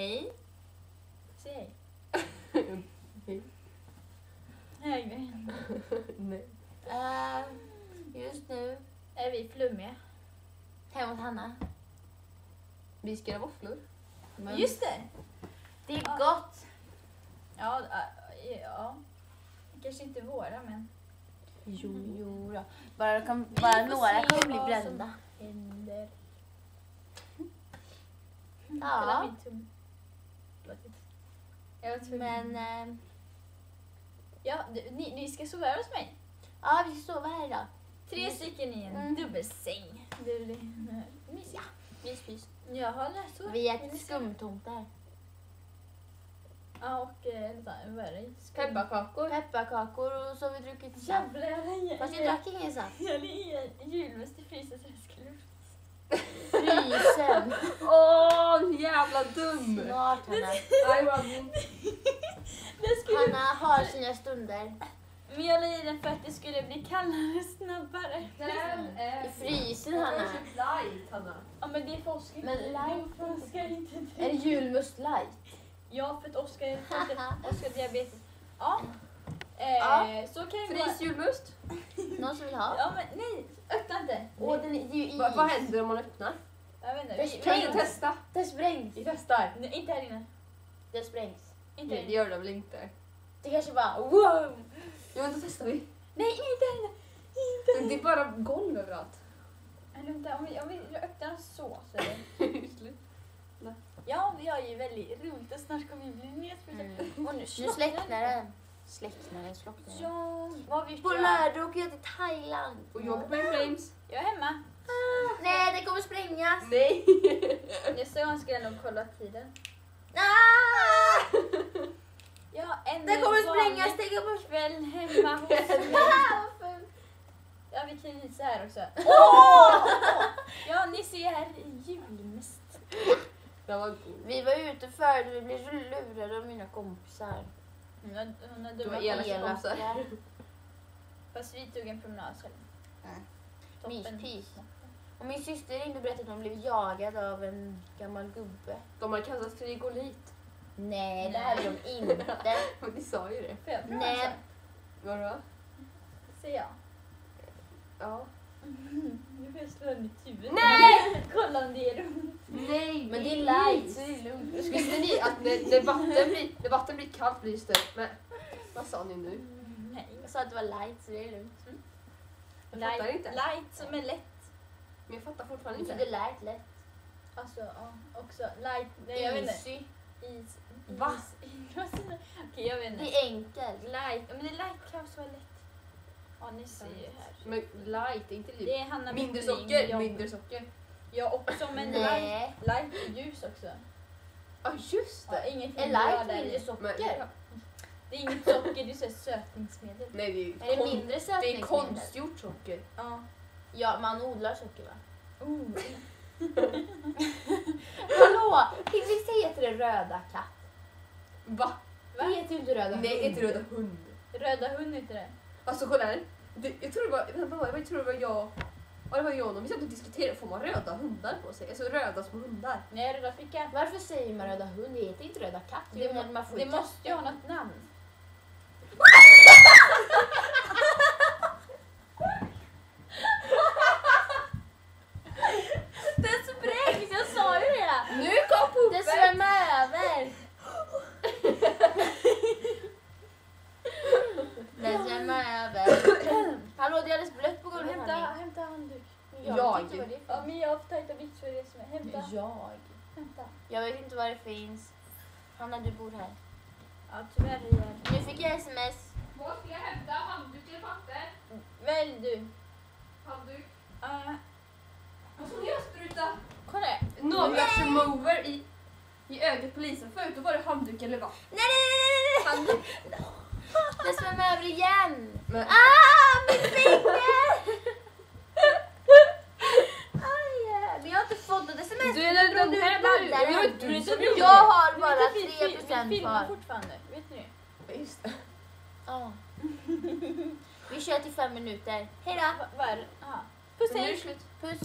Hej. Säg Hej. hej. Nej. Just nu Är vi flummiga? hemma hos Hanna. Vi ska göra våfflor. Men Just det! Det är Ja. gott. Ja. Kanske inte våra, men... Jo då. Bara Vi får några se kommer bli vad brända. som händer. Kolla Ja, min tum. Förlåt. Jag var tvungen. men Ja, ni ska sova här hos mig. ja, vi ska sova här idag. 3 stycken i en Mm. dubbelsäng. Det blir mysigt. Myspys. Jag har läst så. Vi äter skumtomtar. Ja, och vad är det? pepparkakor. Pepparkakor och så har vi druckit saft. Jävlar, Fast vi drack ingen saft. Jag hade julmust i frysen så jag skulle... Frysen. Jävla dum! Snart Hanna. I run. Det skulle... Hanna har sina stunder. Men jag la i den för att det skulle bli kallare snabbare. I frysen Hanna. light, Hanna. Ja, men det är för Oskar. Men light för Oskar inte Är det julmust light? Ja, för att Oskar har diabetes. Ja. Ja. Så kan jag Frys julmust. Någon som vill ha? Ja, men nej. Öppna inte. Åh, den är, det är ju is. Vad händer om man öppnar? Jag vet inte. Det Vi Kan vi sprängs. testa? Det sprängs. Vi testar. nej, inte här inne. Det sprängs. Inte här Det inne. gör det väl inte? Det kanske bara wow. Jo, men då testar vi. Nej, inte här inne. Inte här Det är bara golv överallt. inne. Vänta, om vi öppnar så är det. Ja, vi har ju väldigt roligt och snart kommer vi bli nedspruttade. Och Nu släcknar den. Slocknar den. Ja, vad har vi gjort På idag? lördag åker jag till Thailand. Och jag på Flames. Jag är hemma. Nej, det kommer sprängas. Nej! Nästa gång ska jag nog kolla tiden. Ah! Ja, en Det kommer sprängas. vanlig Det kommer kväll hemma hos mig. Vad fult. Ja, vi kan visa här också. Ja, ni ser här julmust. Det var god. Vi var ute förut och vi blev lurade av mina kompisar. Hon har Det dumma var elaka kompisar. kompisar. Fast vi tog en promenad själv. Myspys. Och min syster ringde och berättade att hon blev jagad av en gammal gubbe. De har kastat frigolit. Nej, det Nej. hade de inte. Men ni sa ju det. Får jag prova Nej. sen? Vadå? Säger jag. Ja. Nu får jag slå den i huvudet. Nej! Kolla om det är runt. Nej! Men det är light så det är lugnt. Visste ni att när vatten blir kallt blir det större? Men vad sa ni nu? Nej. Jag sa att det var light så det är lugnt. Jag fattar inte. Light som är lätt. Men jag fattar fortfarande Det inte. är light lätt. Alltså, ja. Också light. Nej, jag vet inte. Easy. Is. Va? Okej, jag vet inte. Det är enkelt. Light. Men det är light kan vara lätt. Ja, ni ser ju här. Men light är inte Det liv. är Hanna Mindre Wetterling. socker, Jag- mindre socker. Jag också, men Nej. light är ljus också. Ja, just Ja, det. ingenting Är light rör där mindre i. socker? Det är inget socker, det är så här sötningsmedel. Nej, det Är det mindre det är sötningsmedel? konstgjort socker. Ja. Ja, man odlar socker va? Oh. Hallå! Visst heter det röda katt? Va? Det heter ju inte röda Nej, hund. inte röda hund. Röda hund heter det. Alltså kolla här. Jag tror det var, jag tror det var jag. Ja, det var jag och någon. Vi satt och diskuterade, får man röda hundar på sig? Alltså röda små hundar. Nej, röda ficka. Varför säger man röda hund? Det heter inte röda katt. Man får Det ju måste ju ha något namn. Det sprängs, jag sa ju det! Nu kom Det poopet! svämmar över! Det svämmar över. Hallå, det är alldeles blött på golvet. Hämta handduk. Jag. vet inte vad det är Ja, för. men jag har för tajta byxor för det som är. Hämta. Jag. Hämta. Jag vet inte vad det finns. Hanna, du bor här. Ja, tyvärr är jag. Nu fick jag sms. Vad ska jag hämta? Handduk eller papper? Välj du. Handduk. Uh, Vad ska jag spruta? kolla här. Nagelremover i ögat på Lisa. Förut då var det handduk eller vatten. Nej, nej, nej, nej, nej. Det svämmar över igen. Men Min finger! Aj, men jag har inte fått något sms. du är den här laddaren. Det var du som gjorde Jag det. har bara Vi 3% filmar kvar. fortfarande. Vet ni? Just det. Ja. Vi kör till 5 minuter. Hej då. Vad är det? Aha. Puss Nu är det hej. slut. Puss.